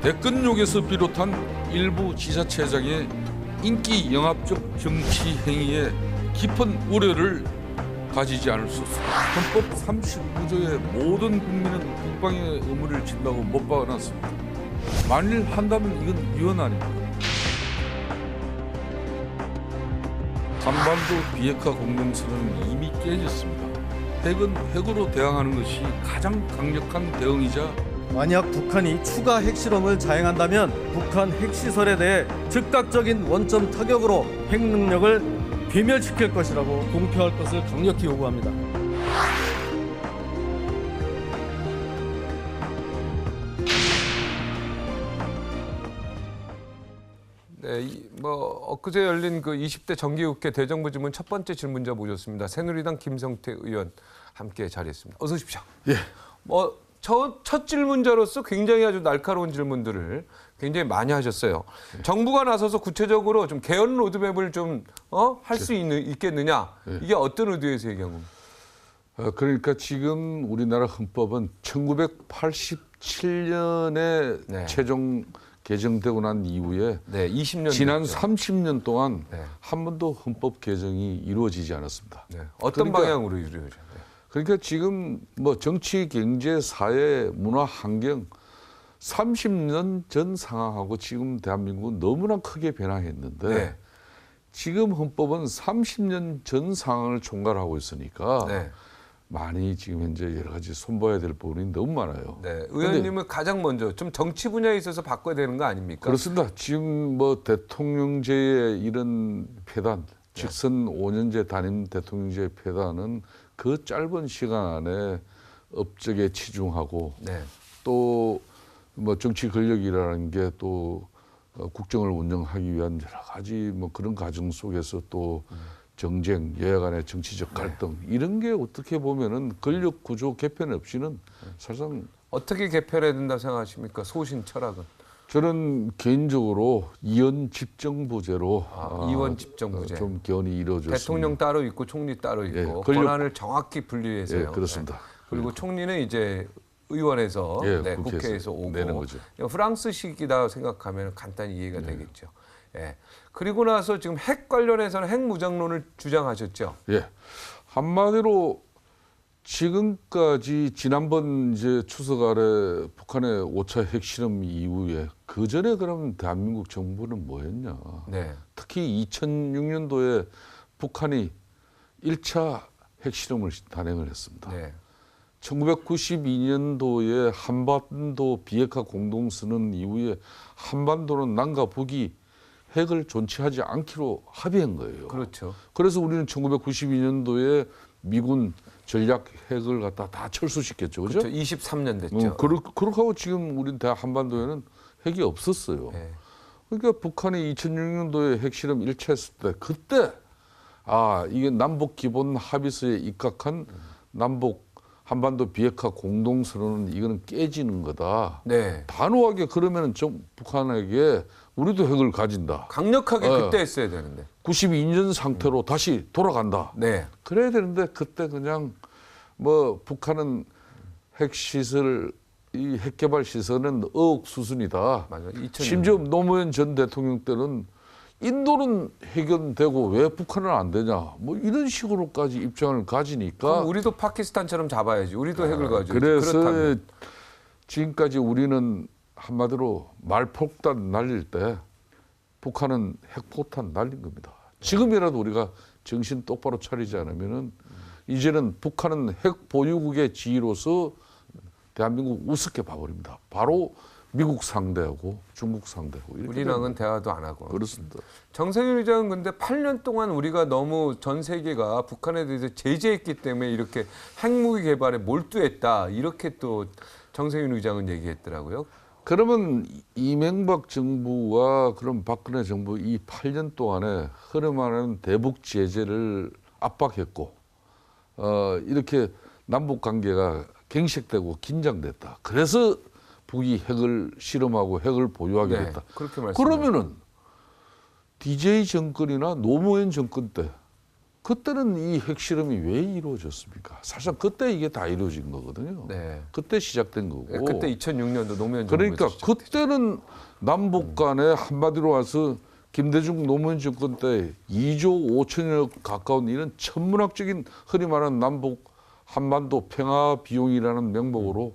대권욕에서 비롯한 일부 지자체장의 인기 영합적 정치 행위에 깊은 우려를 가지지 않을 수 없습니다. 헌법 39조의 모든 국민은 국방의 의무를 진다고 못 박아놨습니다. 만일 한다면 이건 위헌 아닙니까? 한반도 비핵화 공동선언은 이미 깨졌습니다. 핵은 핵으로 대항하는 것이 가장 강력한 대응이자 만약 북한이 추가 핵실험을 자행한다면 북한 핵시설에 대해 즉각적인 원점 타격으로 핵 능력을 괴멸시킬 것이라고 공표할 것을 강력히 요구합니다. 네, 엊그제 열린 그 20대 정기국회 대정부 질문 첫 번째 질문자 모셨습니다. 새누리당 김성태 의원 함께 자리했습니다. 어서 오십시오. 예. 첫 질문자로서 굉장히 아주 날카로운 질문들을 굉장히 많이 하셨어요. 정부가 나서서 구체적으로 좀 개헌 로드맵을 좀 할 수 있겠느냐? 이게 어떤 의도에서 얘기한 겁니까? 그러니까 지금 우리나라 헌법은 1987년에 네. 최종 개정되고 난 이후에 네, 20년 지난 됐죠. 30년 동안 네. 한 번도 헌법 개정이 이루어지지 않았습니다. 네. 어떤 그러니까 방향으로 이루어져요? 그러니까 지금 정치, 경제, 사회, 문화, 환경 30년 전 상황하고 지금 대한민국은 너무나 크게 변화했는데 네. 지금 헌법은 30년 전 상황을 총괄하고 있으니까 네. 많이 지금 현재 여러 가지 손봐야 될 부분이 너무 많아요. 네. 의원님은 가장 먼저 좀 정치 분야에 있어서 바꿔야 되는 거 아닙니까? 그렇습니다. 지금 대통령제의 이런 폐단, 직선 5년제 단임 대통령제 폐단은 그 짧은 시간 안에 업적에 치중하고 네. 또 정치 권력이라는 게 또 국정을 운영하기 위한 여러 가지 그런 과정 속에서 또 정쟁, 여야 간의 정치적 갈등 이런 게 어떻게 보면은 권력 구조 개편 없이는 사실상 어떻게 개편해야 된다고 생각하십니까? 소신 철학은. 저는 개인적으로 이원 집정부제로 이원 집정부제. 좀 개헌이 이루어졌습니다. 대통령 따로 있고 총리 따로 있고 예, 권한을 정확히 분리해서요. 예, 그렇습니다. 네. 그리고 총리는 이제 의원에서 예, 국회에서 오고 내는 거죠. 프랑스식이다 생각하면 간단히 이해가 되겠죠. 예. 그리고 나서 지금 핵 관련해서는 핵 무장론을 주장하셨죠. 예, 한마디로 지금까지 지난번 이제 추석 아래 북한의 5차 핵실험 이후에 그 전에 그럼 대한민국 정부는 뭐였냐? 네. 특히 2006년도에 북한이 1차 핵실험을 단행을 했습니다. 네. 1992년도에 한반도 비핵화 공동선언 이후에 한반도는 남과 북이 핵을 존치하지 않기로 합의한 거예요. 그렇죠. 그래서 우리는 1992년도에 미군 전략 핵을 갖다 다 철수시켰죠. 그죠? 그렇죠. 23년 됐죠. 그렇게 하고 지금 우리 대한 한반도에는 핵이 없었어요. 네. 그러니까 북한이 2006년도에 핵실험 1차 했을 때 그때 이게 남북 기본 합의서에 입각한 남북 한반도 비핵화 공동선언은 이거는 깨지는 거다. 네. 단호하게 그러면은 좀 북한에게 우리도 핵을 가진다. 강력하게 그때 했어야 되는데. 92년 상태로 다시 돌아간다. 네. 그래야 되는데 그때 그냥 북한은 핵시설 이 핵개발 시설은 어억 수준이다. 맞아요. 심지어 노무현 전 대통령 때는 인도는 해결되고 왜 북한은 안 되냐. 이런 식으로까지 입장을 가지니까. 그럼 우리도 파키스탄처럼 잡아야지. 우리도 핵을 가져야지. 그래서 그렇다면. 지금까지 우리는 한마디로 말폭탄 날릴 때 북한은 핵포탄 날린 겁니다. 지금이라도 우리가 정신 똑바로 차리지 않으면은 이제는 북한은 핵 보유국의 지위로서 대한민국 우습게 봐버립니다. 바로 미국 상대하고 중국 상대하고 이렇게 우리랑은 대화도 안 하고. 그렇습니다. 정세균 의장은 근데 8년 동안 우리가 너무 전 세계가 북한에 대해서 제재했기 때문에 이렇게 핵무기 개발에 몰두했다. 이렇게 또 정세균 의장은 얘기했더라고요. 그러면 이명박 정부와 그럼 박근혜 정부 이 8년 동안에 흐름하는 대북 제재를 압박했고 이렇게 남북 관계가 갱식되고 긴장됐다. 그래서 북이 핵을 실험하고 핵을 보유하게 네, 됐다. 그렇게 말씀하셨어요. 그러면은 DJ 정권이나 노무현 정권 때 그때는 이 핵실험이 왜 이루어졌습니까? 사실 그때 이게 다 이루어진 거거든요. 네. 그때 시작된 거고. 그때 2006년도 노무현 그러니까 정부에서 시작됐죠. 그때는 남북 간에 한마디로 와서 김대중 노무현 정권 때 2조 5천억 가까운 이런 천문학적인 흔히 말하는 남북 한반도 평화 비용이라는 명목으로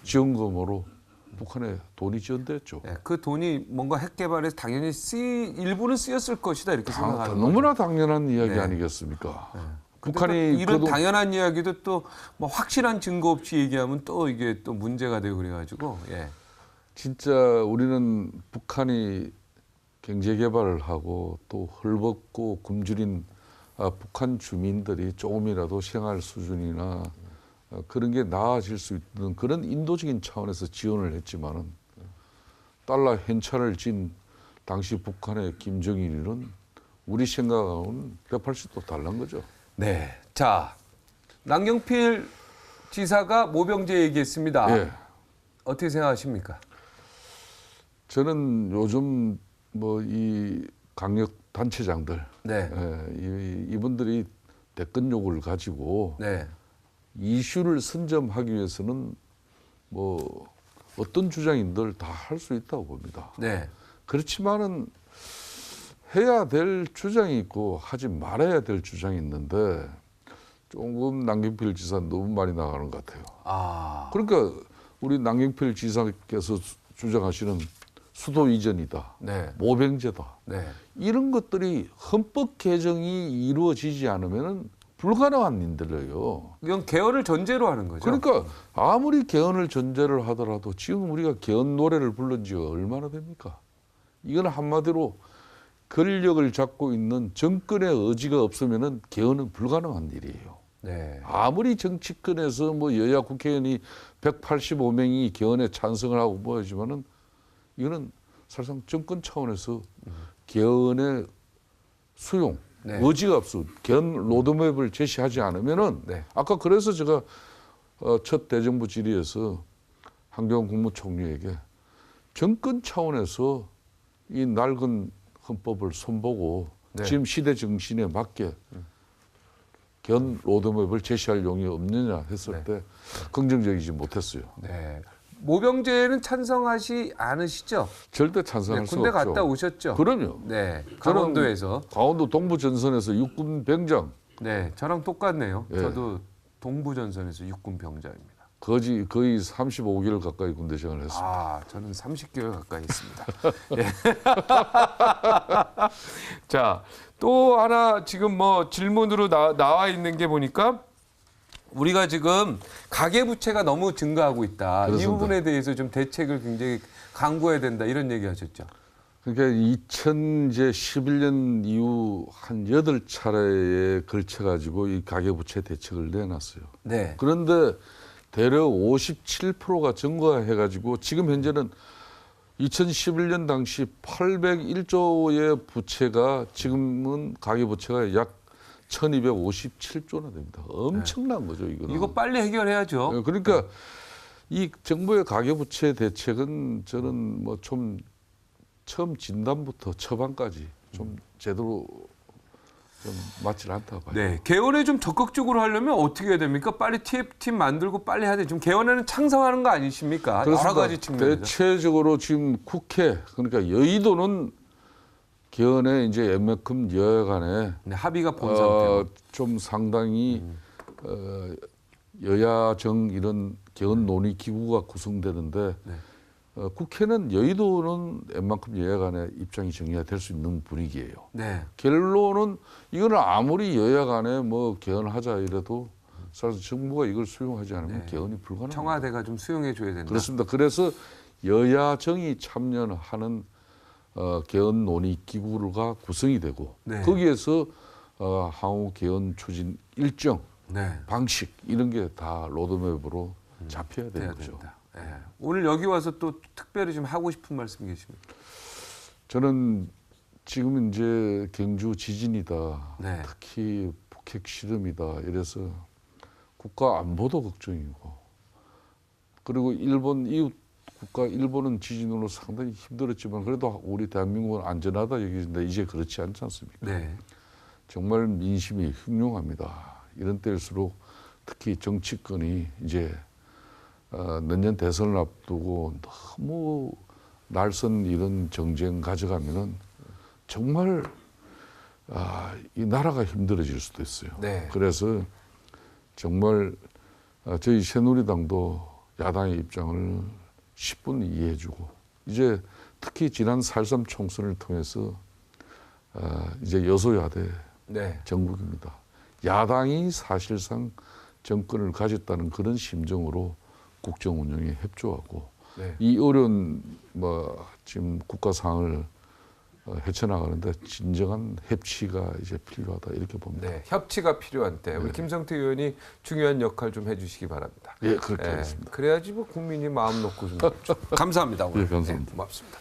지원금으로 북한에 돈이 지원됐죠. 네, 그 돈이 뭔가 핵 개발에 당연히 일부는 쓰였을 것이다 이렇게 생각하는 거죠. 너무나 당연한 이야기 네. 아니겠습니까? 근데 북한이 또 이런 그동- 당연한 이야기도 또 뭐 확실한 증거 없이 얘기하면 또 이게 또 문제가 되고 그래가지고 예. 진짜 우리는 북한이 경제 개발을 하고 또 헐벗고 굶주린 북한 주민들이 조금이라도 생활 수준이나 그런 게 나아질 수 있는 그런 인도적인 차원에서 지원을 했지만은 달러 현찰을 진 당시 북한의 김정일은 우리 생각하고는 180도 다른 거죠. 네. 자, 남경필 지사가 모병제 얘기했습니다. 예. 어떻게 생각하십니까? 저는 요즘 뭐 이 강력 단체장들 네. 이분들이 대권 욕을 가지고 네. 이슈를 선점하기 위해서는 뭐 어떤 주장인들 다 할 수 있다고 봅니다. 네. 그렇지만은 해야 될 주장이 있고 하지 말아야 될 주장이 있는데 조금 남경필 지사 너무 많이 나가는 것 같아요. 아. 그러니까 우리 남경필 지사께서 주장하시는 수도 이전이다, 네. 모병제다 네. 이런 것들이 헌법 개정이 이루어지지 않으면은 불가능한 일들이에요. 이건 개헌을 전제로 하는 거죠. 그러니까 아무리 개헌을 전제를 하더라도 지금 우리가 개헌 노래를 불른 지가 얼마나 됩니까? 이건 한마디로 권력을 잡고 있는 정권의 의지가 없으면은 개헌은 불가능한 일이에요. 네. 아무리 정치권에서 뭐 여야 국회의원이 185명이 개헌에 찬성을 하고 뭐 하지만은 이거는 사실상 정권 차원에서 개헌의 수용, 네. 의지가 없어. 개헌 로드맵을 제시하지 않으면은 네. 아까 그래서 제가 첫 대정부 질의에서 한경훈 국무총리에게 정권 차원에서 이 낡은 헌법을 손보고 네. 지금 시대 정신에 맞게 개헌 로드맵을 제시할 용이 없느냐 했을 네. 때 긍정적이지 못했어요. 네. 모병제는 찬성하지 않으시죠? 절대 네, 찬성할 수가 군대 없죠. 갔다 오셨죠? 그럼요. 네. 저는 강원도에서. 강원도 동부전선에서 육군 병장 네. 저랑 똑같네요. 예. 저도 동부전선에서 육군 병장입니다. 거의 35개월 가까이 군대 생활을 했습니다. 아, 저는 30개월 가까이 했습니다. 예. 자, 또 하나 지금 뭐 질문으로 나와 있는 게 보니까 우리가 지금 가계부채가 너무 증가하고 있다. 이 그렇습니다. 부분에 대해서 좀 대책을 굉장히 강구해야 된다. 이런 얘기 하셨죠. 그러니까 2011년 이후 한 8차례에 걸쳐 가지고 이 가계부채 대책을 내놨어요. 네. 그런데 대략 57%가 증가해 가지고 지금 현재는 2011년 당시 801조의 부채가 지금은 가계부채가 약 1257조나 됩니다. 엄청난 거죠, 이거는. 이거 빨리 해결해야죠. 그러니까 이 정부의 가계부채 대책은 저는 뭐 좀 처음 진단부터 처방까지 좀 제대로 좀 맞질 않다고 봐요. 네. 개헌에 좀 적극적으로 하려면 어떻게 해야 됩니까? 빨리 TF팀 만들고 빨리 해야 돼. 지금 개헌에는 창성하는 거 아니십니까? 여러 그렇습니다. 가지 측면에서. 대체적으로 지금 국회 그러니까 여의도는 개헌에 이제 웬만큼 여야 간에 네, 합의가 본 상태로. 좀 상당히 여야정 이런 개헌 논의 기구가 구성되는데 네. 국회는 여의도는 웬만큼 여야 간에 입장이 정리가 될 수 있는 분위기예요. 네. 결론은 이거는 아무리 여야 간에 뭐 개헌하자 이래도 사실 정부가 이걸 수용하지 않으면 네. 개헌이 불가능합니다. 청와대가 좀 수용해 줘야 된다. 그렇습니다. 그래서 여야정이 참여하는 개헌 논의 기구가 구성이 되고 네. 거기에서 향후 개헌 추진 일정, 네. 방식 이런 게 다 로드맵으로 잡혀야 돼야 되는 거죠. 된다. 네. 오늘 여기 와서 또 특별히 좀 하고 싶은 말씀 계십니까? 저는 지금 이제 경주 지진이다. 네. 특히 북핵 실험이다. 이래서 국가 안보도 걱정이고 그리고 일본 이웃 국가 일본은 지진으로 상당히 힘들었지만 그래도 우리 대한민국은 안전하다 얘기했는데 이제 그렇지 않지 않습니까? 네. 정말 민심이 흉흉합니다. 이런 때일수록 특히 정치권이 이제 내년 대선을 앞두고 너무 날선 이런 정쟁 가져가면은 정말 이 나라가 힘들어질 수도 있어요. 네. 그래서 정말 저희 새누리당도 야당의 입장을 10분 이해해주고 이제 특히 지난 4.13 총선을 통해서 이제 여소야대 네. 정국입니다. 야당이 사실상 정권을 가졌다는 그런 심정으로 국정 운영에 협조하고 네. 이 어려운 지금 국가 상황을 헤쳐나가는데 진정한 협치가 이제 필요하다 이렇게 봅니다. 네, 협치가 필요한 때 우리 김성태 의원이 중요한 역할 좀 해주시기 바랍니다. 예, 그렇게 하겠습니다. 그래야지 뭐 국민이 마음 놓고 좀 감사합니다. 오늘. 예, 감사합니다. 네, 고맙습니다.